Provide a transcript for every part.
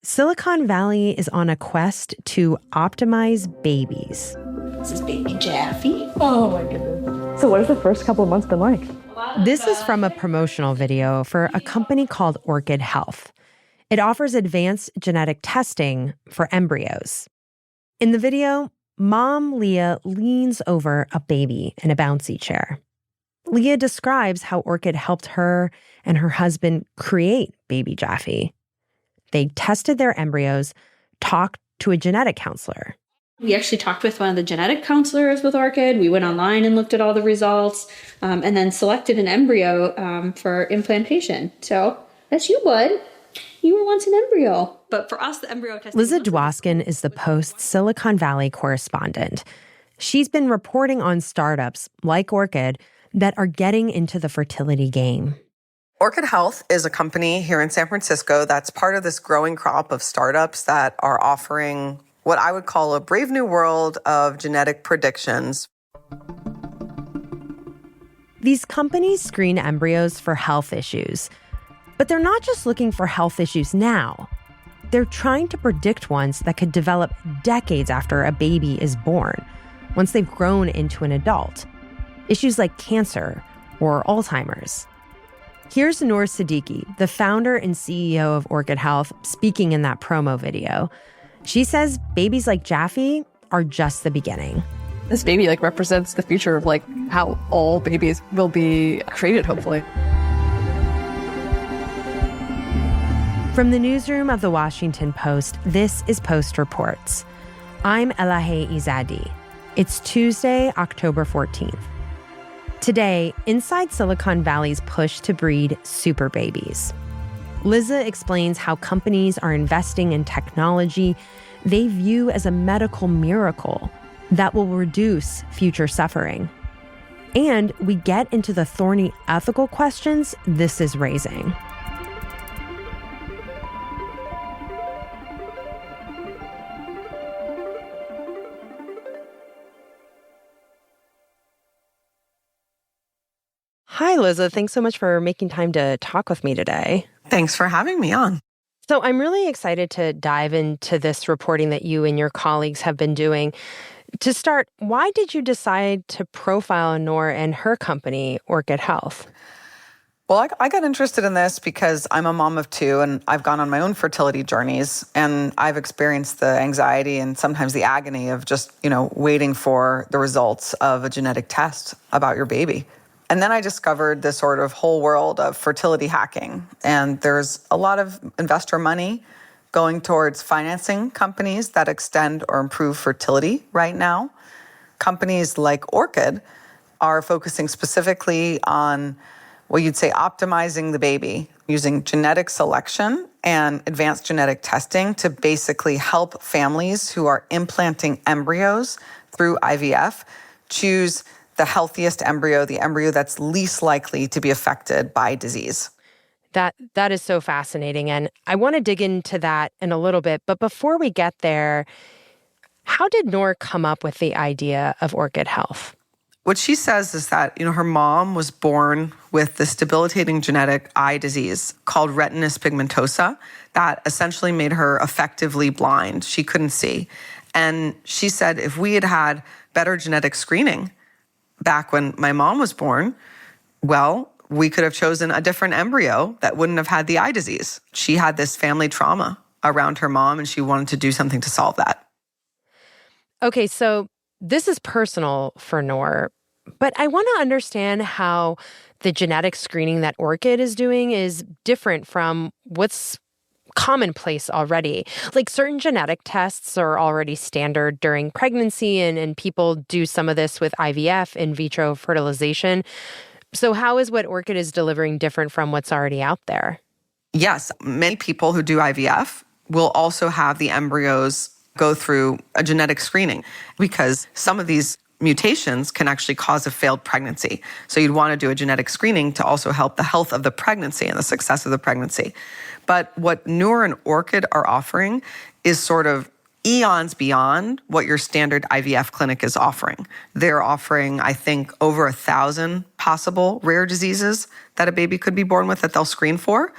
Silicon Valley is on a quest to optimize babies. This is baby Jaffe. Oh my goodness. So what has the first couple of months been like? This is from a promotional video for a company called Orchid Health. It offers advanced genetic testing for embryos. In the video, Mom Leah leans over a baby in a bouncy chair. Leah describes how Orchid helped her and her husband create baby Jaffe. They tested their embryos, talked to a genetic counselor. We actually talked with one of the genetic counselors with Orchid. We went online and looked at all the results, and then selected an embryo for implantation. So that's you, bud. You were once an embryo. But for us, the embryo testing... Liza Dwoskin is the Post's Silicon Valley correspondent. She's been reporting on startups like Orchid that are getting into the fertility game. Orchid Health is a company here in San Francisco that's part of this growing crop of startups that are offering what I would call a brave new world of genetic predictions. These companies screen embryos for health issues. But they're not just looking for health issues now. They're trying to predict ones that could develop decades after a baby is born, once they've grown into an adult. Issues like cancer or Alzheimer's. Here's Noor Siddiqui, the founder and CEO of Orchid Health, speaking in that promo video. She says babies like Jaffe are just the beginning. This baby represents the future of how all babies will be created, hopefully. From the newsroom of The Washington Post, this is Post Reports. I'm Elahe Izadi. It's Tuesday, October 14th. Today, inside Silicon Valley's push to breed super babies. Liza explains how companies are investing in technology they view as a medical miracle that will reduce future suffering. And we get into the thorny ethical questions this is raising. Hi, Liza. Thanks so much for making time to talk with me today. Thanks for having me on. So I'm really excited to dive into this reporting that you and your colleagues have been doing. To start, why did you decide to profile Noor and her company, Orchid Health? Well, I got interested in this because I'm a mom of two and I've gone on my own fertility journeys, and I've experienced the anxiety and sometimes the agony of just, waiting for the results of a genetic test about your baby. And then I discovered this sort of whole world of fertility hacking. And there's a lot of investor money going towards financing companies that extend or improve fertility right now. Companies like Orchid are focusing specifically on what you'd say optimizing the baby, using genetic selection and advanced genetic testing to basically help families who are implanting embryos through IVF choose the healthiest embryo, the embryo that's least likely to be affected by disease. That is so fascinating. And I want to dig into that in a little bit. But before we get there, how did Noor come up with the idea of Orchid Health? What she says is that, her mom was born with this debilitating genetic eye disease called retinitis pigmentosa that essentially made her effectively blind. She couldn't see. And she said if we had had better genetic screening back when my mom was born, well, we could have chosen a different embryo that wouldn't have had the eye disease. She had this family trauma around her mom, and she wanted to do something to solve that. Okay, so this is personal for Noor, but I want to understand how the genetic screening that Orchid is doing is different from what's commonplace already. Certain genetic tests are already standard during pregnancy, and people do some of this with IVF, in vitro fertilization. So how is what Orchid is delivering different from what's already out there? Yes, many people who do IVF will also have the embryos go through a genetic screening because some of these mutations can actually cause a failed pregnancy. So you'd want to do a genetic screening to also help the health of the pregnancy and the success of the pregnancy. But what Noor and Orchid are offering is sort of eons beyond what your standard IVF clinic is offering. They're offering, I think, over 1,000 possible rare diseases that a baby could be born with that they'll screen for.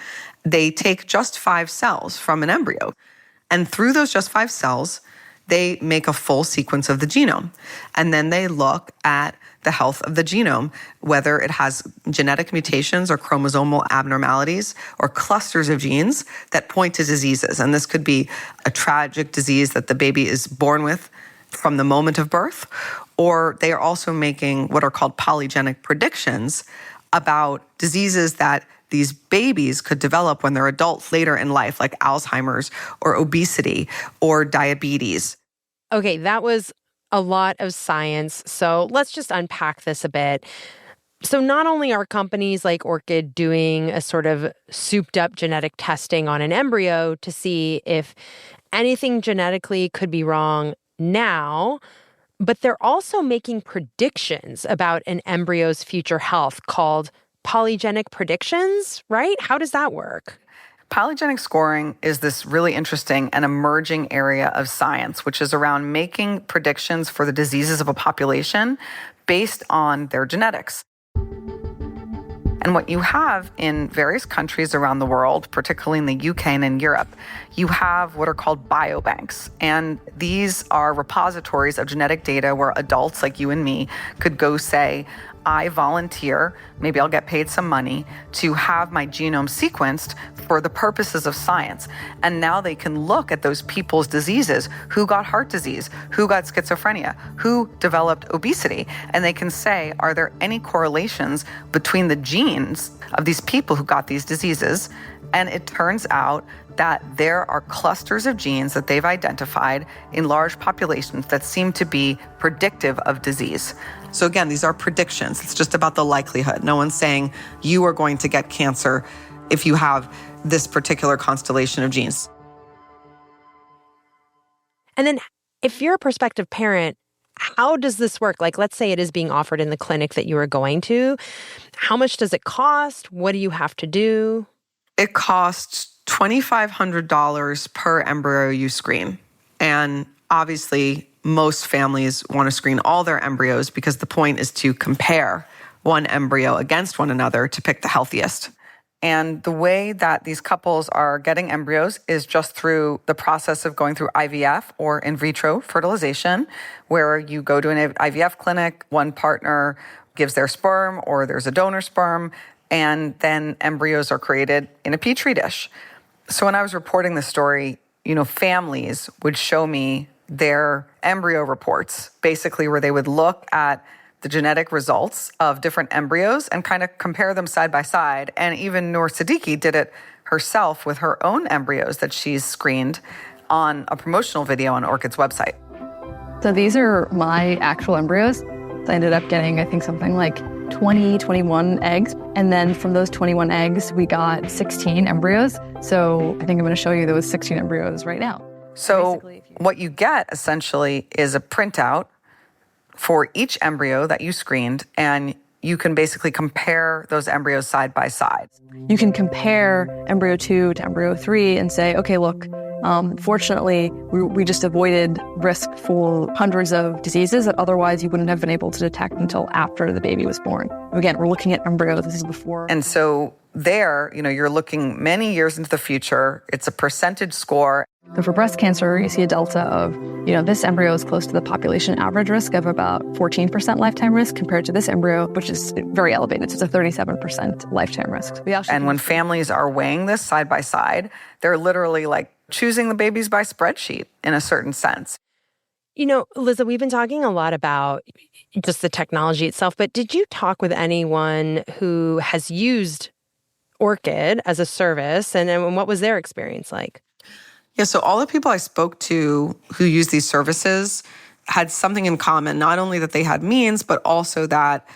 they take just 5 cells from an embryo. And through those just 5 cells, they make a full sequence of the genome. And then they look at the health of the genome, whether it has genetic mutations or chromosomal abnormalities or clusters of genes that point to diseases. And this could be a tragic disease that the baby is born with from the moment of birth, or they are also making what are called polygenic predictions about diseases that these babies could develop when they're adults later in life, like Alzheimer's or obesity or diabetes. Okay, that was a lot of science. So let's just unpack this a bit. So not only are companies like Orchid doing a sort of souped up genetic testing on an embryo to see if anything genetically could be wrong now, but they're also making predictions about an embryo's future health called polygenic predictions, right? How does that work? Polygenic scoring is this really interesting and emerging area of science, which is around making predictions for the diseases of a population based on their genetics. And what you have in various countries around the world, particularly in the UK and in Europe, you have what are called biobanks. And these are repositories of genetic data where adults like you and me could go say, I volunteer, maybe I'll get paid some money, to have my genome sequenced for the purposes of science. And now they can look at those people's diseases, who got heart disease, who got schizophrenia, who developed obesity. And they can say, are there any correlations between the genes of these people who got these diseases? And it turns out that there are clusters of genes that they've identified in large populations that seem to be predictive of disease. So again, these are predictions. It's just about the likelihood. No one's saying you are going to get cancer if you have this particular constellation of genes. And then if you're a prospective parent, how does this work? Like, let's say it is being offered in the clinic that you are going to. How much does it cost? What do you have to do? It costs $2,500 per embryo you screen. And obviously, most families want to screen all their embryos because the point is to compare one embryo against one another to pick the healthiest. And the way that these couples are getting embryos is just through the process of going through IVF or in vitro fertilization, where you go to an IVF clinic, one partner gives their sperm or there's a donor sperm, and then embryos are created in a petri dish. So when I was reporting this story, families would show me their embryo reports, basically where they would look at the genetic results of different embryos and kind of compare them side by side. And even Noor Siddiqui did it herself with her own embryos that she's screened on a promotional video on Orchid's website. So these are my actual embryos. I ended up getting, I think, something like 21 eggs. And then from those 21 eggs, we got 16 embryos. So I think I'm going to show you those 16 embryos right now. So what you get essentially is a printout for each embryo that you screened, and you can basically compare those embryos side by side. You can compare embryo 2 to embryo 3 and say, okay, look, fortunately, we just avoided risk for hundreds of diseases that otherwise you wouldn't have been able to detect until after the baby was born. Again, we're looking at embryos. This is before. And so there, you're looking many years into the future. It's a percentage score. So for breast cancer, you see a delta of, this embryo is close to the population average risk of about 14% lifetime risk compared to this embryo, which is very elevated. So it's a 37% lifetime risk. And when families are weighing this side by side, they're literally like choosing the babies by spreadsheet in a certain sense. Liza, we've been talking a lot about just the technology itself, but did you talk with anyone who has used Orchid as a service, and what was their experience like? Yeah, so all the people I spoke to who use these services had something in common, not only that they had means, but also that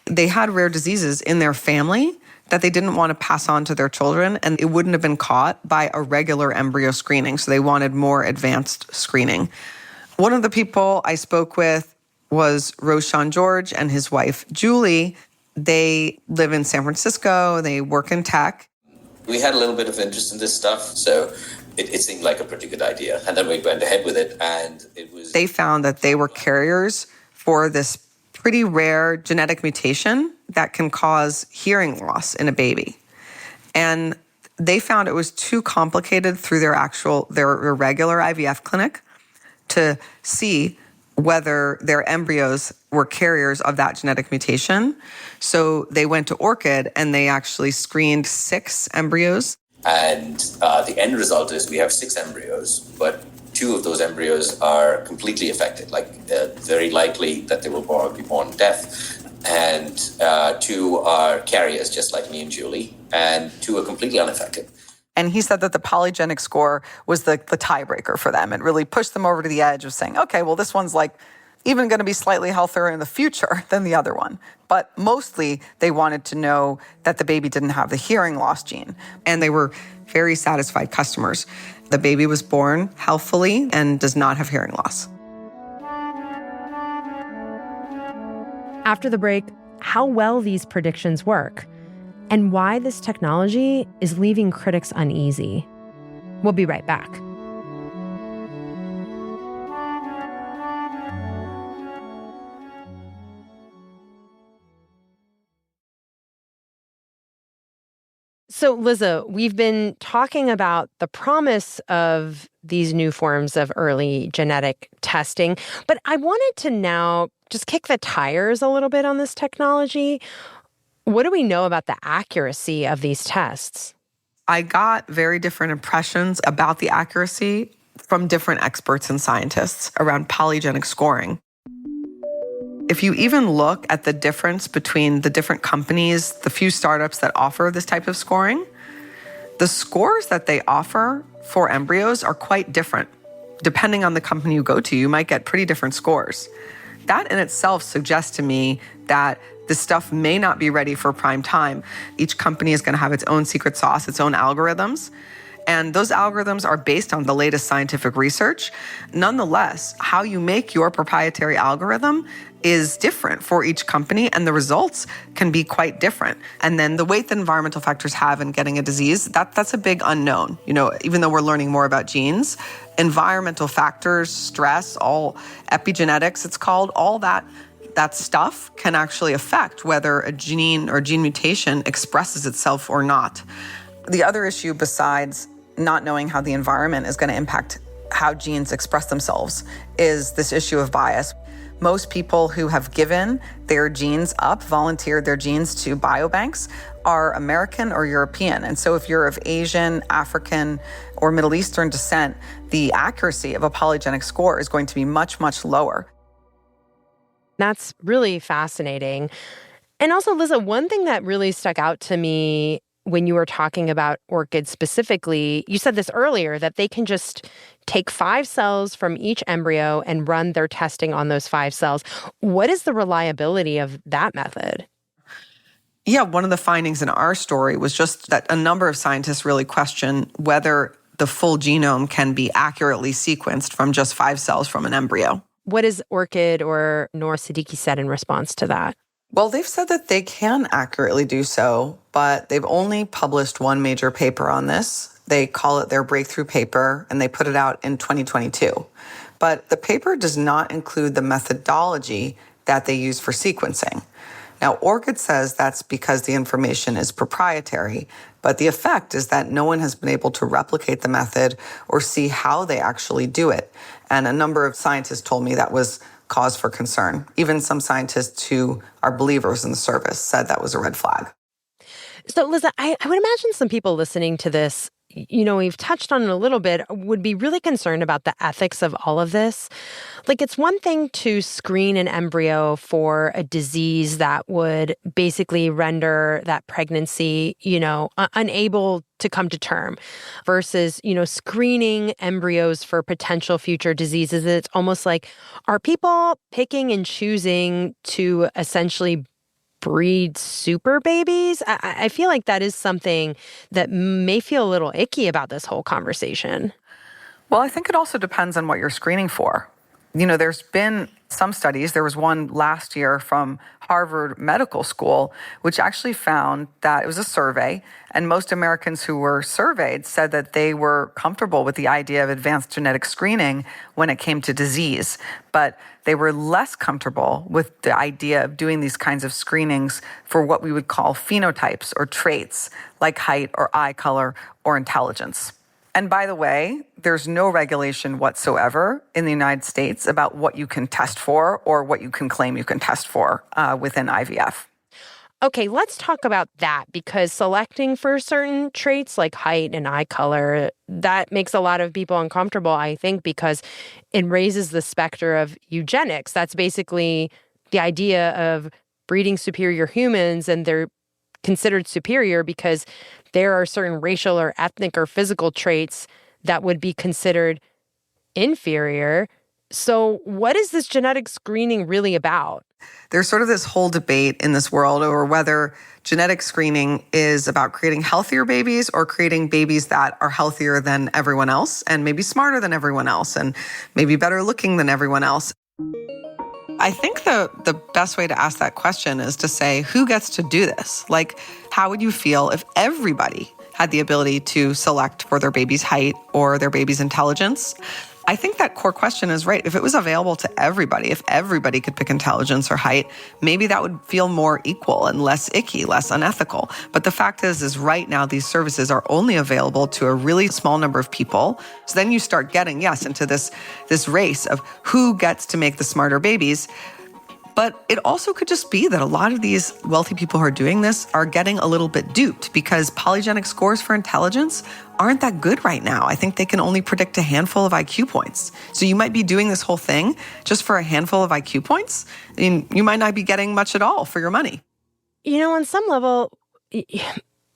they had rare diseases in their family that they didn't want to pass on to their children, and it wouldn't have been caught by a regular embryo screening, so they wanted more advanced screening. One of the people I spoke with was Roshan George and his wife, Julie. They live in San Francisco. They work in tech. We had a little bit of interest in this stuff, so it seemed like a pretty good idea. And then we went ahead with it, and it was... They found that they were carriers for this pretty rare genetic mutation that can cause hearing loss in a baby. And They found it was too complicated through their regular IVF clinic to see whether their embryos were carriers of that genetic mutation. So they went to Orchid and they actually screened 6 embryos. And the end result is we have 6 embryos, but 2 of those embryos are completely affected, like very likely that they will be born deaf. And 2 are carriers, just like me and Julie, and 2 are completely unaffected. And he said that the polygenic score was the tiebreaker for them. It really pushed them over to the edge of saying, okay, well, this one's like even going to be slightly healthier in the future than the other one. But mostly they wanted to know that the baby didn't have the hearing loss gene. And they were very satisfied customers. The baby was born healthfully and does not have hearing loss. After the break, how well these predictions work and why this technology is leaving critics uneasy. We'll be right back. So, Liza, we've been talking about the promise of these new forms of early genetic testing, but I wanted to now just kick the tires a little bit on this technology. What do we know about the accuracy of these tests? I got very different impressions about the accuracy from different experts and scientists around polygenic scoring. If you even look at the difference between the different companies, the few startups that offer this type of scoring, the scores that they offer for embryos are quite different. Depending on the company you go to, you might get pretty different scores. That in itself suggests to me that this stuff may not be ready for prime time. Each company is going to have its own secret sauce, its own algorithms. And those algorithms are based on the latest scientific research. Nonetheless, how you make your proprietary algorithm is different for each company, and the results can be quite different. And then the weight that environmental factors have in getting a disease, that's a big unknown. You know, even though we're learning more about genes, environmental factors, stress, all epigenetics, it's called, all that stuff can actually affect whether a gene or gene mutation expresses itself or not. The other issue besides not knowing how the environment is going to impact how genes express themselves is this issue of bias. Most people who have given their genes up, volunteered their genes to biobanks, are American or European. And so if you're of Asian, African, or Middle Eastern descent, the accuracy of a polygenic score is going to be much, much lower. That's really fascinating. And also, Liza, one thing that really stuck out to me when you were talking about Orchid specifically, you said this earlier, that they can just take 5 cells from each embryo and run their testing on those 5 cells. What is the reliability of that method? Yeah, one of the findings in our story was just that a number of scientists really question whether the full genome can be accurately sequenced from just 5 cells from an embryo. What has Orchid or Noor Siddiqui said in response to that? Well, they've said that they can accurately do so, but they've only published one major paper on this. They call it their breakthrough paper, and they put it out in 2022. But the paper does not include the methodology that they use for sequencing. Now, Orchid says that's because the information is proprietary, but the effect is that no one has been able to replicate the method or see how they actually do it. And a number of scientists told me that was cause for concern. Even some scientists who are believers in the service said that was a red flag. So, Liza, I would imagine some people listening to this, you know, we've touched on it a little bit, would be really concerned about the ethics of all of this. Like, it's one thing to screen an embryo for a disease that would basically render that pregnancy, you know, unable to come to term versus, you know, screening embryos for potential future diseases. It's almost like, are people picking and choosing to essentially breed super babies? I feel like that is something that may feel a little icky about this whole conversation. Well, I think it also depends on what you're screening for. You know, there's been some studies. There was one last year from Harvard Medical School, which actually found that it was a survey, and most Americans who were surveyed said that they were comfortable with the idea of advanced genetic screening when it came to disease, but they were less comfortable with the idea of doing these kinds of screenings for what we would call phenotypes or traits like height or eye color or intelligence. And by the way, there's no regulation whatsoever in the United States about what you can test for or what you can claim you can test for within IVF. Okay, let's talk about that, because selecting for certain traits like height and eye color, that makes a lot of people uncomfortable, I think, because it raises the specter of eugenics. That's basically the idea of breeding superior humans, and they're considered superior because there are certain racial or ethnic or physical traits that would be considered inferior. So what is this genetic screening really about? There's sort of this whole debate in this world over whether genetic screening is about creating healthier babies or creating babies that are healthier than everyone else and maybe smarter than everyone else and maybe better looking than everyone else. I think the best way to ask that question is to say, who gets to do this? Like, how would you feel if everybody had the ability to select for their baby's height or their baby's intelligence? I think that core question is right. If it was available to everybody, if everybody could pick intelligence or height, maybe that would feel more equal and less icky, less unethical. But the fact is right now these services are only available to a really small number of people. So then you start getting, into this race of who gets to make the smarter babies. But it also could just be that a lot of these wealthy people who are doing this are getting a little bit duped because polygenic scores for intelligence aren't that good right now. I think they can only predict a handful of IQ points. So you might be doing this whole thing just for a handful of IQ points. I mean, you might not be getting much at all for your money. On some level,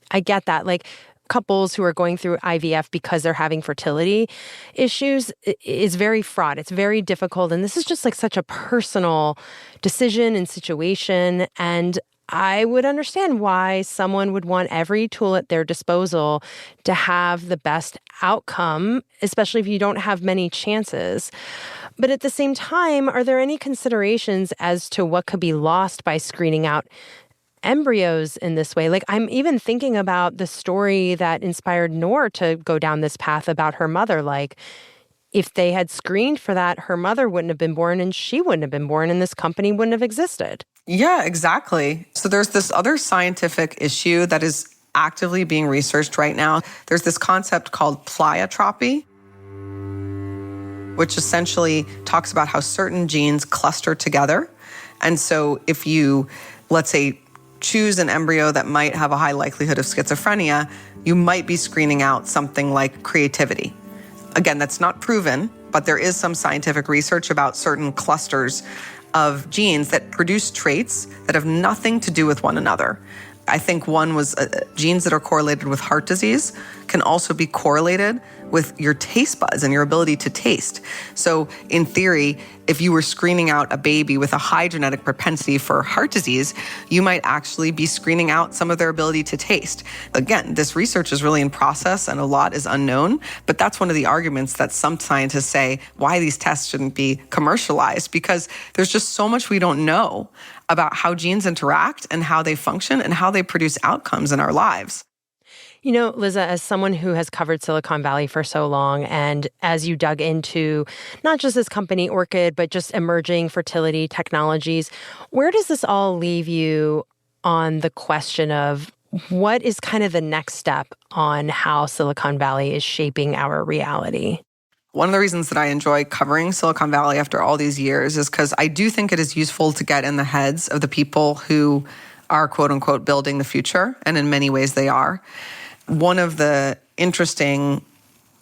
I get that. Like, couples who are going through IVF because they're having fertility issues is very fraught. It's very difficult. And this is just like such a personal decision and situation. And I would understand why someone would want every tool at their disposal to have the best outcome, especially if you don't have many chances. But at the same time, are there any considerations as to what could be lost by screening out embryos in this way? Like, I'm even thinking about the story that inspired Noor to go down this path about her mother. Like, if they had screened for that, her mother wouldn't have been born and she wouldn't have been born and this company wouldn't have existed. Yeah, exactly. So there's this other scientific issue that is actively being researched right now. There's this concept called pleiotropy, which essentially talks about how certain genes cluster together. And so if you, let's say, choose an embryo that might have a high likelihood of schizophrenia, you might be screening out something like creativity. Again, that's not proven, but there is some scientific research about certain clusters of genes that produce traits that have nothing to do with one another. I think one was genes that are correlated with heart disease can also be correlated with your taste buds and your ability to taste. So in theory, if you were screening out a baby with a high genetic propensity for heart disease, you might actually be screening out some of their ability to taste. Again, this research is really in process and a lot is unknown, but that's one of the arguments that some scientists say why these tests shouldn't be commercialized, because there's just so much we don't know about how genes interact and how they function and how they produce outcomes in our lives. Liza, as someone who has covered Silicon Valley for so long, and as you dug into not just this company, Orchid, but just emerging fertility technologies, where does this all leave you on the question of what is kind of the next step on how Silicon Valley is shaping our reality? One of the reasons that I enjoy covering Silicon Valley after all these years is because I do think it is useful to get in the heads of the people who are, quote unquote, building the future. And in many ways they are. One of the interesting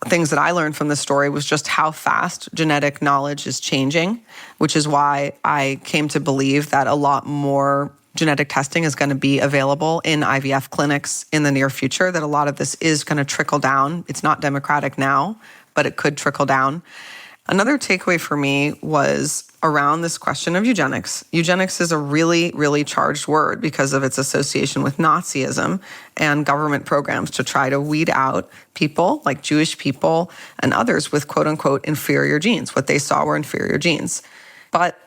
things that I learned from this story was just how fast genetic knowledge is changing, which is why I came to believe that a lot more genetic testing is going to be available in IVF clinics in the near future, that a lot of this is going to trickle down. It's not democratic now, but it could trickle down. Another takeaway for me was around this question of eugenics. Eugenics is a really, really charged word because of its association with Nazism and government programs to try to weed out people like Jewish people and others with quote unquote inferior genes. What they saw were inferior genes. But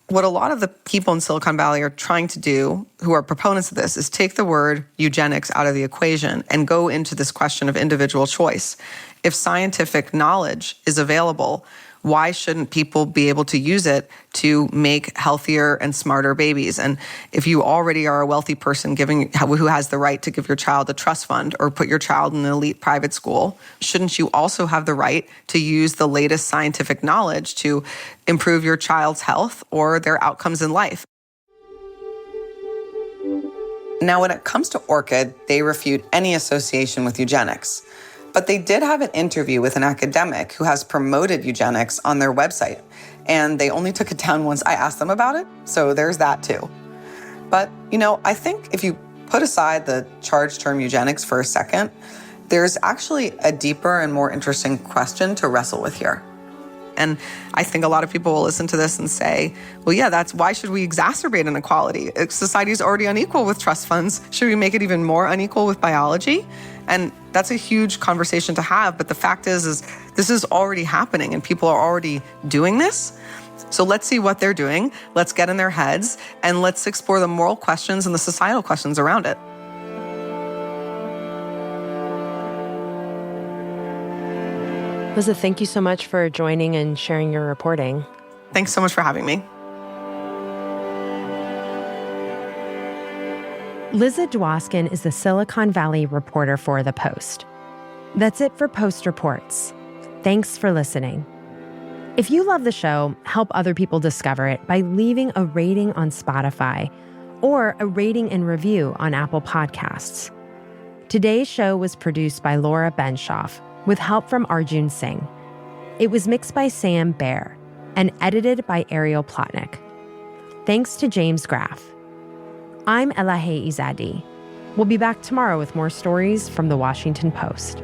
what a lot of the people in Silicon Valley are trying to do, who are proponents of this, is take the word eugenics out of the equation and go into this question of individual choice. If scientific knowledge is available, why shouldn't people be able to use it to make healthier and smarter babies? And if you already are a wealthy person who has the right to give your child a trust fund or put your child in an elite private school, shouldn't you also have the right to use the latest scientific knowledge to improve your child's health or their outcomes in life? Now, when it comes to Orchid, they refute any association with eugenics. But they did have an interview with an academic who has promoted eugenics on their website, and they only took it down once I asked them about it, so there's that too. But, I think if you put aside the charged term eugenics for a second, there's actually a deeper and more interesting question to wrestle with here. And I think a lot of people will listen to this and say, well, yeah, that's why should we exacerbate inequality? If society is already unequal with trust funds. Should we make it even more unequal with biology? And that's a huge conversation to have. But the fact is this is already happening and people are already doing this. So let's see what they're doing. Let's get in their heads and let's explore the moral questions and the societal questions around it. Liza, thank you so much for joining and sharing your reporting. Thanks so much for having me. Liza Dwoskin is the Silicon Valley reporter for The Post. That's it for Post Reports. Thanks for listening. If you love the show, help other people discover it by leaving a rating on Spotify or a rating and review on Apple Podcasts. Today's show was produced by Laura Benshoff with help from Arjun Singh. It was mixed by Sam Baer and edited by Ariel Plotnick. Thanks to James Graff. I'm Elahe Izadi. We'll be back tomorrow with more stories from The Washington Post.